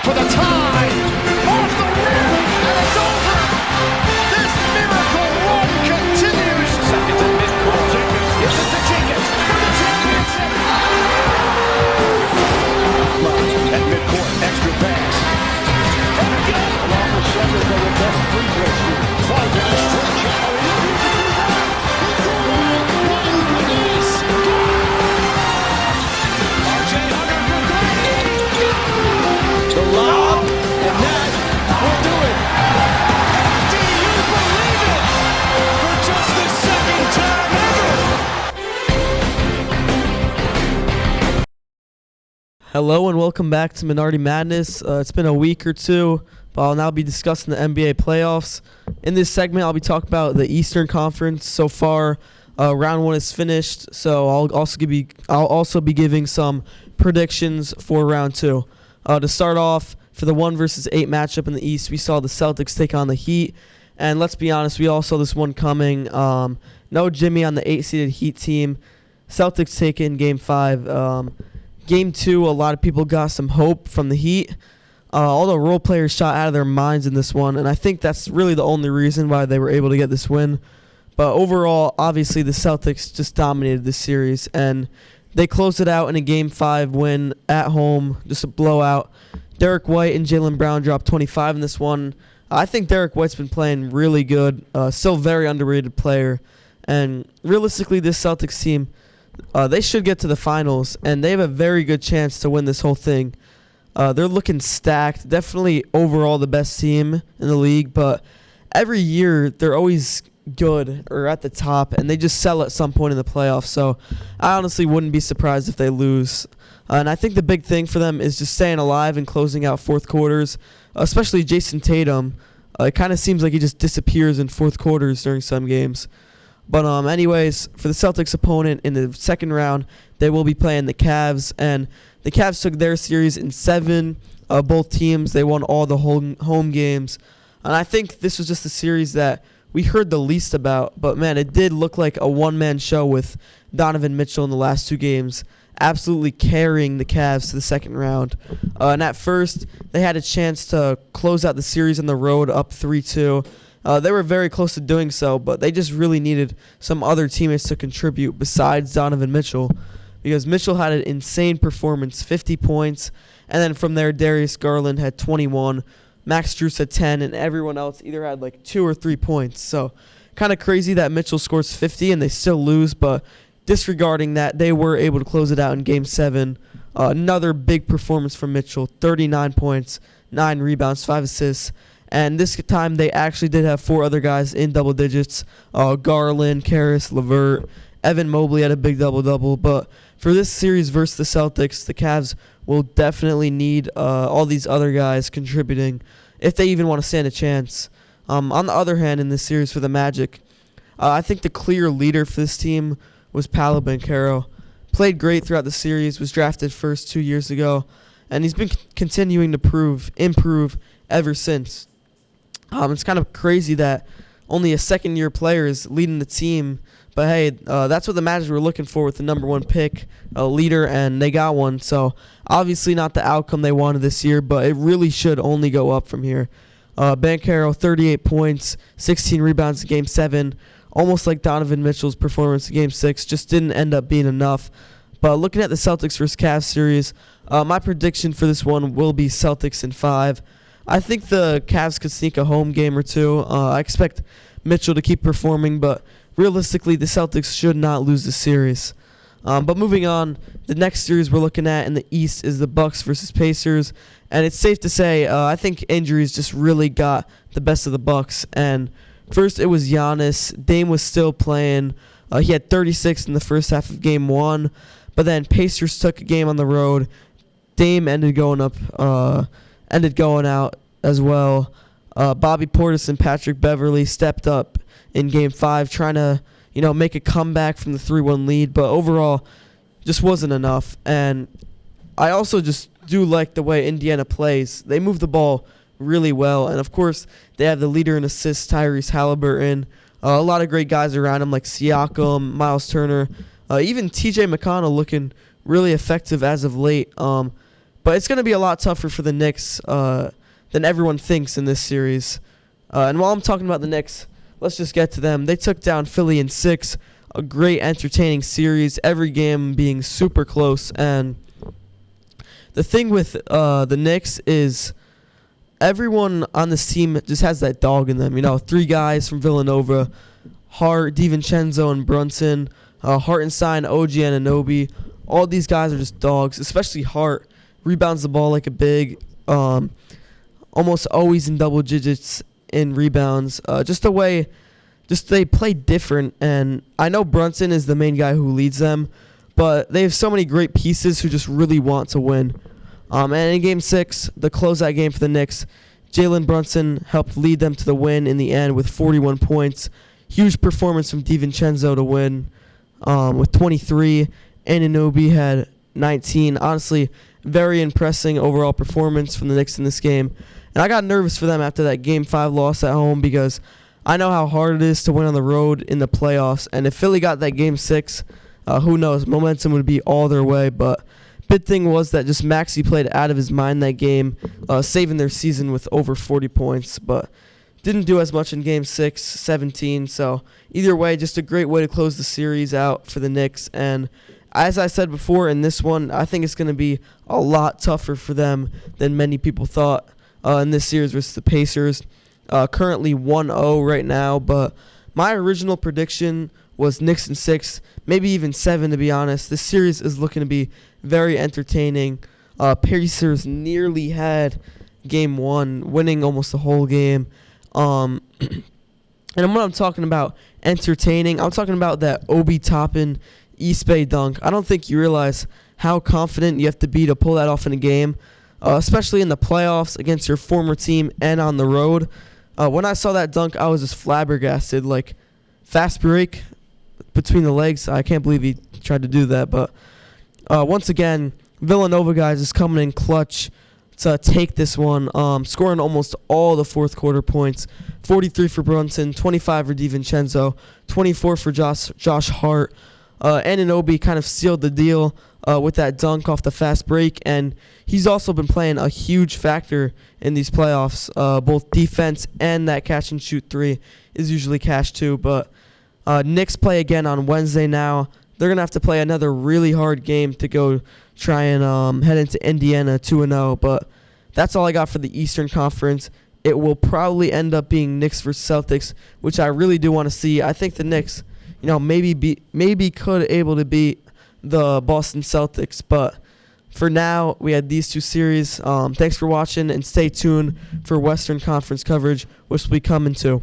for the tie. Off the rim, and it's over. This miracle run continues. Seconds at midcourt. Jenkins gives it to Jenkins for the championship. At midcourt, extra pass. And again. All of a sudden, they were best free throw shooter. Five in the stretch. The lob, and that will do it. Do you believe it? For just the second time ever. Hello and welcome back to Minardi Madness. It's been a week or two, but I'll now be discussing the NBA playoffs. In this segment, I'll be talking about the Eastern Conference. So far, round one is finished, so I'll also be giving some predictions for round two. To start off, for the 1 versus 8 matchup in the East, we saw the Celtics take on the Heat. And let's be honest, we all saw this one coming. No Jimmy on the 8-seeded Heat team. Celtics take in Game 5. Game 2, a lot of people got some hope from the Heat. All the role players shot out of their minds in this one, and I think that's really the only reason why they were able to get this win. But overall, obviously, the Celtics just dominated this series, and they closed it out in a Game 5 win at home, just a blowout. Derek White and Jaylen Brown dropped 25 in this one. I think Derek White's been playing really good, still very underrated player. And realistically, this Celtics team, they should get to the finals, and they have a very good chance to win this whole thing. They're looking stacked, definitely overall the best team in the league, but every year they're always good or at the top, and they just sell at some point in the playoffs. So I honestly wouldn't be surprised if they lose. And I think the big thing for them is just staying alive and closing out fourth quarters, especially Jason Tatum. It kind of seems like he just disappears in fourth quarters during some games. But anyways, for the Celtics opponent in the second round, they will be playing the Cavs, and the Cavs took their series in 7. Both teams, they won all the home games. And I think this was just a series that we heard the least about, but man, it did look like a one-man show with Donovan Mitchell in the last 2 games, absolutely carrying the Cavs to the second round. And at first, they had a chance to close out the series on the road up 3-2. They were very close to doing so, but they just really needed some other teammates to contribute besides Donovan Mitchell, because Mitchell had an insane performance, 50 points, and then from there, Darius Garland had 21. Max Strus had 10, and everyone else either had like 2 or 3 points. So kind of crazy that Mitchell scores 50 and they still lose, but disregarding that, they were able to close it out in Game 7. Another big performance from Mitchell, 39 points, 9 rebounds, 5 assists. And this time they actually did have 4 other guys in double digits. Garland, Karras, LeVert, Evan Mobley had a big double-double. But for this series versus the Celtics, the Cavs will definitely need all these other guys contributing if they even want to stand a chance. On the other hand, in this series for the Magic, I think the clear leader for this team was Paolo Banchero. Played great throughout the series, was drafted first 2 years ago, and he's been continuing to improve ever since. It's kind of crazy that only a second-year player is leading the team, but hey, that's what the Magic were looking for with the number 1 pick, a leader, and they got one. So obviously not the outcome they wanted this year, but it really should only go up from here. Banchero, 38 points, 16 rebounds in Game 7, almost like Donovan Mitchell's performance in Game 6, just didn't end up being enough. But looking at the Celtics vs. Cavs series, my prediction for this one will be Celtics in 5. I think the Cavs could sneak a home game or 2. I expect Mitchell to keep performing, but realistically, the Celtics should not lose the series. But moving on, the next series we're looking at in the East is the Bucks versus Pacers, and it's safe to say I think injuries just really got the best of the Bucks. And first, it was Giannis. Dame was still playing. He had 36 in the first half of Game 1, but then Pacers took a game on the road. Dame ended going out as well. Bobby Portis and Patrick Beverley stepped up in Game 5, trying to, make a comeback from the 3-1 lead, but overall, just wasn't enough. And I also just do like the way Indiana plays. They move the ball really well, and of course, they have the leader in assists, Tyrese Halliburton. A lot of great guys around him like Siakam, Miles Turner, even TJ McConnell looking really effective as of late. But it's going to be a lot tougher for the Knicks than everyone thinks in this series. And while I'm talking about the Knicks, let's just get to them. They took down Philly in 6, a great entertaining series, every game being super close. And the thing with the Knicks is everyone on this team just has that dog in them. 3 guys from Villanova, Hart, DiVincenzo, and Brunson, Hartenstein, OG Anunoby. All these guys are just dogs, especially Hart. Rebounds the ball like a big, almost always in double digits in rebounds. They play different. And I know Brunson is the main guy who leads them, but they have so many great pieces who just really want to win. And in Game 6, the closeout game for the Knicks, Jalen Brunson helped lead them to the win in the end with 41 points. Huge performance from DiVincenzo to win with 23. Anunoby had 19. Honestly, very impressive overall performance from the Knicks in this game. And I got nervous for them after that Game 5 loss at home because I know how hard it is to win on the road in the playoffs. And if Philly got that Game 6, who knows, momentum would be all their way. But big thing was that just Maxey played out of his mind that game, saving their season with over 40 points. But didn't do as much in Game 6, 17. So either way, just a great way to close the series out for the Knicks. And as I said before, in this one, I think it's going to be a lot tougher for them than many people thought in this series versus the Pacers. Currently 1-0 right now, but my original prediction was Knicks in 6, maybe even 7 to be honest. This series is looking to be very entertaining. Pacers nearly had Game 1, winning almost the whole game. And when I'm talking about entertaining, I'm talking about that Obi Toppin East Bay dunk. I don't think you realize how confident you have to be to pull that off in a game, especially in the playoffs against your former team and on the road. When I saw that dunk, I was just flabbergasted. Like, fast break between the legs. I can't believe he tried to do that. But once again, Villanova guys is coming in clutch to take this one, scoring almost all the fourth quarter points. 43 for Brunson, 25 for DiVincenzo, 24 for Josh Hart. Anunoby kind of sealed the deal with that dunk off the fast break, and he's also been playing a huge factor in these playoffs. Both defense and that catch and shoot 3 is usually cash too. But Knicks play again on Wednesday now. They're going to have to play another really hard game to go try and head into Indiana 2-0. But that's all I got for the Eastern Conference. It will probably end up being Knicks versus Celtics, which I really do want to see. I think the Knicks, maybe could able to beat the Boston Celtics. But for now, we had these 2 series. Thanks for watching, and stay tuned for Western Conference coverage, which will be coming too.